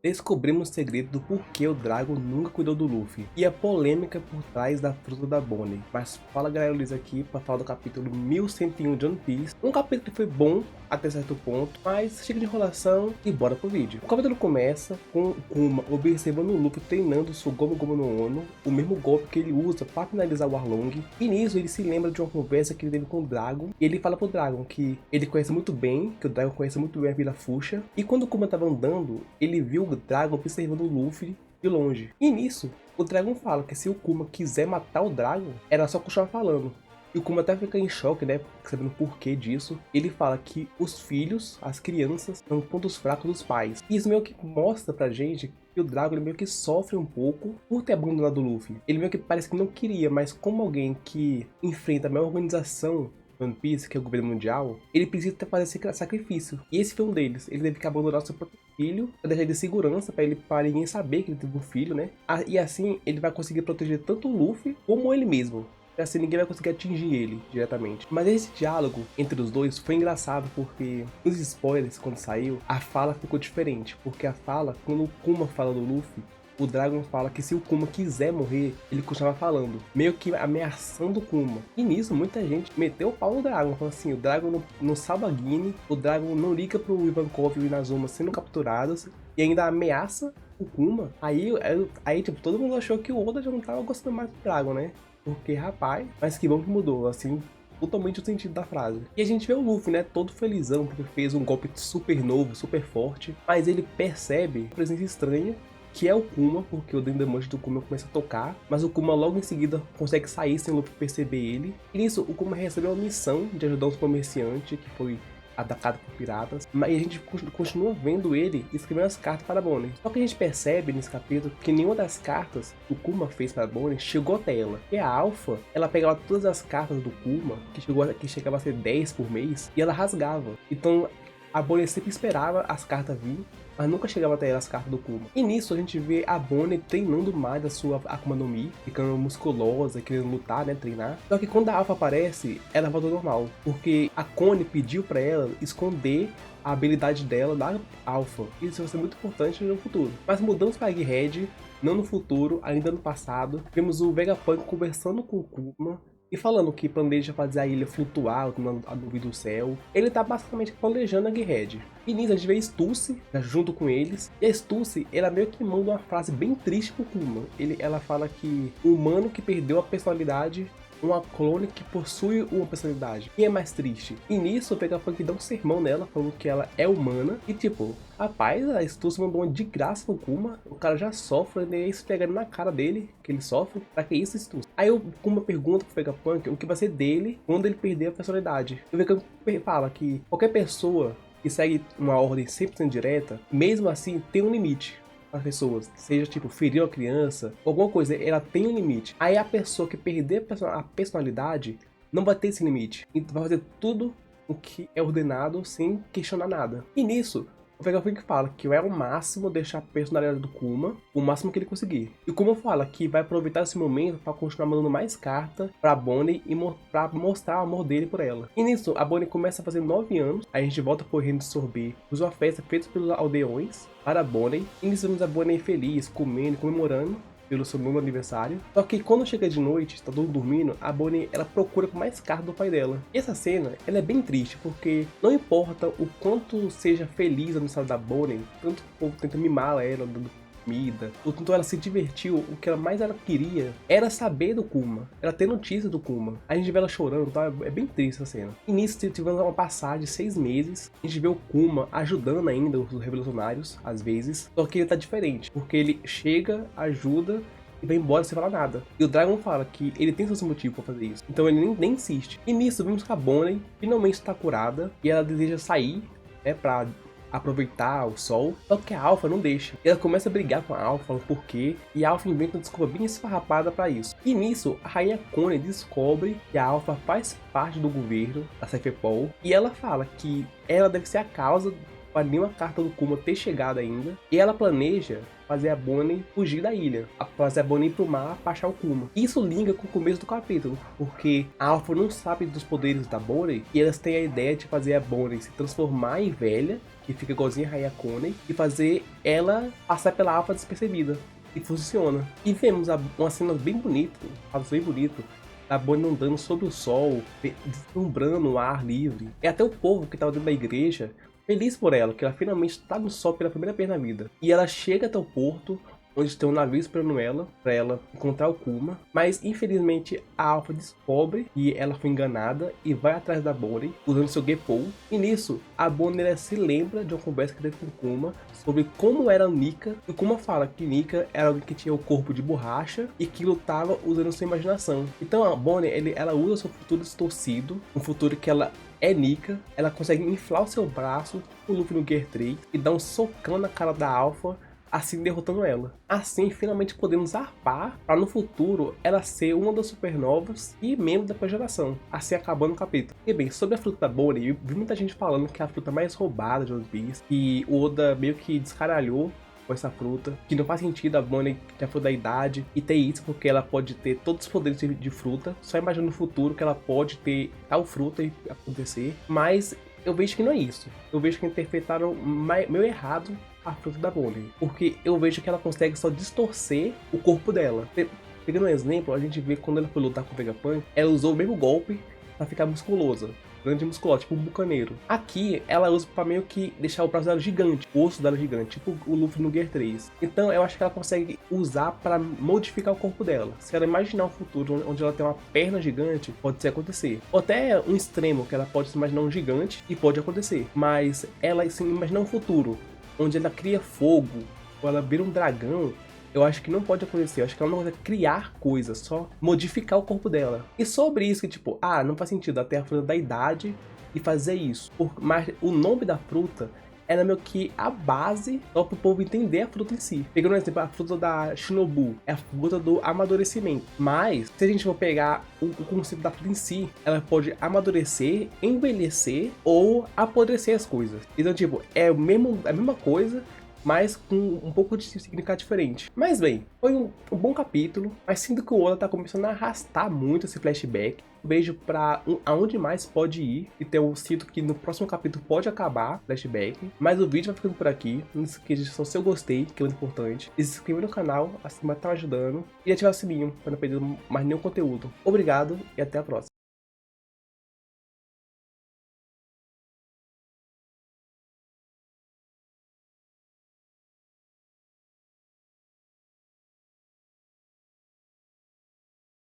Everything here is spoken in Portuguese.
Descobrimos o segredo do porquê o Dragon nunca cuidou do Luffy e a polêmica por trás da fruta da Bonnie. Mas fala galera, Luiz aqui para falar do capítulo 1101 de One Piece. Um capítulo que foi bom até certo ponto, mas chega de enrolação e bora pro vídeo. O capítulo começa com Kuma observando o Luffy treinando o Gomu Gomu no Ono, o mesmo golpe que ele usa para finalizar o Arlong. E nisso ele se lembra de uma conversa que ele teve com o Dragon e ele fala pro Dragon que ele conhece muito bem, que o Dragon conhece muito bem a Vila Fuxa. E quando o Kuma estava andando, ele viu o Dragon observando o Luffy de longe. E nisso, o Dragon fala que se o Kuma quiser matar o Dragon, era só continuar falando. E o Kuma até fica em choque, né, sabendo o porquê disso. Ele fala que os filhos, as crianças, são pontos fracos dos pais. E isso meio que mostra pra gente que o Dragon ele meio que sofre um pouco por ter abandonado o Luffy. Ele meio que parece que não queria, mas como alguém que enfrenta a maior organização One Piece, que é o governo mundial, ele precisa fazer esse sacrifício. E esse foi um deles. Ele teve que abandonar o seu próprio filho, pra deixar ele de segurança, para ninguém saber que ele teve um filho, né? E assim, ele vai conseguir proteger tanto o Luffy, como ele mesmo. Assim, ninguém vai conseguir atingir ele diretamente. Mas esse diálogo entre os dois foi engraçado, porque nos spoilers, quando saiu, a fala ficou diferente. Porque a fala, quando o Kuma fala do Luffy, o Dragon fala que se o Kuma quiser morrer, ele continuava falando, meio que ameaçando o Kuma. E nisso, muita gente meteu o pau no Dragon, falando assim, o Dragon não salva a Guine, o Dragon não liga pro Ivankov e o Inazuma sendo capturados, e ainda ameaça o Kuma. Aí tipo, todo mundo achou que o Oda já não tava gostando mais do Dragon, né? Porque, rapaz, mas que bom que mudou, assim, totalmente o sentido da frase. E a gente vê o Luffy, né, todo felizão, porque fez um golpe super novo, super forte, mas ele percebe uma presença estranha, que é o Kuma, porque o Dendemonte do Kuma começa a tocar, mas o Kuma logo em seguida consegue sair sem o Luffy perceber ele. E nisso, o Kuma recebeu a missão de ajudar os comerciantes, que foi atacado por piratas, mas a gente continua vendo ele escrevendo as cartas para a Bonnie. Só que a gente percebe nesse capítulo que nenhuma das cartas que o Kuma fez para a Bonnie chegou até ela. E a Alpha, ela pegava todas as cartas do Kuma, que chegava a ser 10 por mês, e ela rasgava. Então a Bonnie sempre esperava as cartas vir, mas nunca chegava até ela as cartas do Kuma. E nisso a gente vê a Bonnie treinando mais a sua Akuma no Mi, ficando musculosa, querendo lutar, né, treinar. Só que quando a Alpha aparece, ela volta ao normal, porque a Connie pediu pra ela esconder a habilidade dela da Alpha. Isso vai ser muito importante no futuro. Mas mudamos para Egghead, não no futuro, ainda no passado. Vemos o Vegapunk conversando com o Kuma, e falando que planeja fazer a ilha flutuar a nuvem do céu. Ele tá basicamente planejando a Egghead. E nisso a gente vê a Stussy, né, junto com eles. E a Stussy, ela meio que manda uma frase bem triste pro Kuma. Ela fala que o humano que perdeu a personalidade, uma clone que possui uma personalidade. Quem é mais triste? E nisso o Vegapunk dá um sermão nela, falando que ela é humana. E tipo, rapaz, a Stussy mandou uma de graça no Kuma. O cara já sofre, né? Isso pegando na cara dele, que ele sofre. Pra que isso, Stussy? Aí o Kuma pergunta pro Vegapunk o que vai ser dele quando ele perder a personalidade. E o Vegapunk fala que qualquer pessoa que segue uma ordem 100% direta, mesmo assim, tem um limite. As pessoas, seja tipo ferir uma criança, alguma coisa, ela tem um limite. Aí a pessoa que perder a personalidade não vai ter esse limite. Então vai fazer tudo o que é ordenado sem questionar nada. E nisso, o Vegapunk fala que vai ao máximo deixar a personalidade do Kuma, o máximo que ele conseguir. E o Kuma fala que vai aproveitar esse momento para continuar mandando mais cartas pra Bonnie e pra mostrar o amor dele por ela. E nisso, a Bonnie começa a fazer 9 anos, aí a gente volta pro reino de Sorbet, usa uma festa feita pelos aldeões para a Bonnie. E nisso vemos a Bonnie feliz, comendo, comemorando pelo seu novo aniversário. Só que quando chega de noite, tá todo mundo dormindo, a Bonnie, ela procura por mais cartas do pai dela. E essa cena, ela é bem triste, porque não importa o quanto seja feliz a aniversário da Bonnie, tanto o povo tenta mimar ela, dando comida, o tanto ela se divertiu, o que ela mais ela queria era saber do Kuma, ela ter notícia do Kuma. A gente vê ela chorando, tá? É bem triste essa cena. E nisso tivemos uma passagem de 6 meses, a gente vê o Kuma ajudando ainda os revolucionários, às vezes, só que ele tá diferente, porque ele chega, ajuda e vai embora sem falar nada. E o Dragon fala que ele tem seus motivos pra fazer isso, então ele nem insiste. E nisso vimos que a Bonnie finalmente está curada e ela deseja sair, né, pra aproveitar o sol, só que a Alpha não deixa. E ela começa a brigar com a Alpha, o porquê, e a Alpha inventa uma desculpa bem esfarrapada pra isso. E nisso, a Rainha Connie descobre que a Alpha faz parte do governo da Cefepol, e ela fala que ela deve ser a causa para nenhuma carta do Kuma ter chegado ainda, e ela planeja fazer a Bonnie fugir da ilha, fazer a Bonnie ir pro mar pra achar o Kuma. Isso liga com o começo do capítulo, porque a Alpha não sabe dos poderes da Bonnie, e elas têm a ideia de fazer a Bonnie se transformar em velha, que fica igualzinha a Hayakone, e fazer ela passar pela alfa despercebida. E funciona. E vemos uma cena bem bonita, bem bonito, da Bonnie andando sobre o sol, deslumbrando o ar livre. E até o povo que estava dentro da igreja, feliz por ela, que ela finalmente está no sol pela primeira vez na vida. E ela chega até o porto, onde tem um navio esperando ela, pra ela encontrar o Kuma. Mas, infelizmente, a Alpha descobre que ela foi enganada e vai atrás da Bonnie, usando seu Geppou. E nisso, a Bonnie se lembra de uma conversa que teve com o Kuma sobre como era a Nika. E o Kuma fala que Nika era alguém que tinha o corpo de borracha e que lutava usando sua imaginação. Então a Bonnie, ela usa seu futuro distorcido, um futuro que ela é Nika, ela consegue inflar o seu braço, o Luffy no Gear 3, e dar um socão na cara da Alpha, assim derrotando ela. Assim, finalmente podemos arpar para no futuro ela ser uma das supernovas e membro da próxima geração, assim acabando o capítulo. E bem, sobre a fruta da Bonnie, eu vi muita gente falando que é a fruta mais roubada de One Piece, e o Oda meio que descaralhou com essa fruta, que não faz sentido a Bonnie ter a fruta da idade e ter isso, porque ela pode ter todos os poderes de fruta, só imagina no futuro que ela pode ter tal fruta e acontecer, mas eu vejo que não é isso. Eu vejo que interpretaram meio errado a fruta da Bonnie, porque eu vejo que ela consegue só distorcer o corpo dela. Pegando um exemplo, a gente vê quando ela foi lutar com o Vegapunk, ela usou o mesmo golpe pra ficar musculosa, grande e musculosa, tipo um bucaneiro. Aqui, ela usa pra meio que deixar o braço dela gigante, o osso dela gigante, tipo o Luffy no Gear 3. Então eu acho que ela consegue usar pra modificar o corpo dela. Se ela imaginar um futuro onde ela tem uma perna gigante, pode ser acontecer. Ou até um extremo, que ela pode se imaginar um gigante e pode acontecer. Mas ela se imaginar um futuro onde ela cria fogo, ou ela vira um dragão, eu acho que não pode acontecer. Eu acho que ela não consegue criar coisas, só modificar o corpo dela. E sobre isso que, tipo, não faz sentido ela ter a fruta da idade e fazer isso. Mas o nome da fruta era meio que a base só pro povo entender a fruta em si. Pegando um exemplo, a fruta da Shinobu é a fruta do amadurecimento. Mas, se a gente for pegar o conceito da fruta em si, ela pode amadurecer, envelhecer ou apodrecer as coisas. Então, tipo, é a mesma coisa, mas com um pouco de significado diferente. Mas bem, foi um bom capítulo, mas sinto que o Oda tá começando a arrastar muito esse flashback. Vejo pra aonde mais pode ir, e eu sinto que no próximo capítulo pode acabar o flashback. Mas o vídeo vai ficando por aqui. Não se esqueça de se eu gostei, que é muito importante. E se inscrever no canal, assim vai estar ajudando. E ativar o sininho para não perder mais nenhum conteúdo. Obrigado e até a próxima.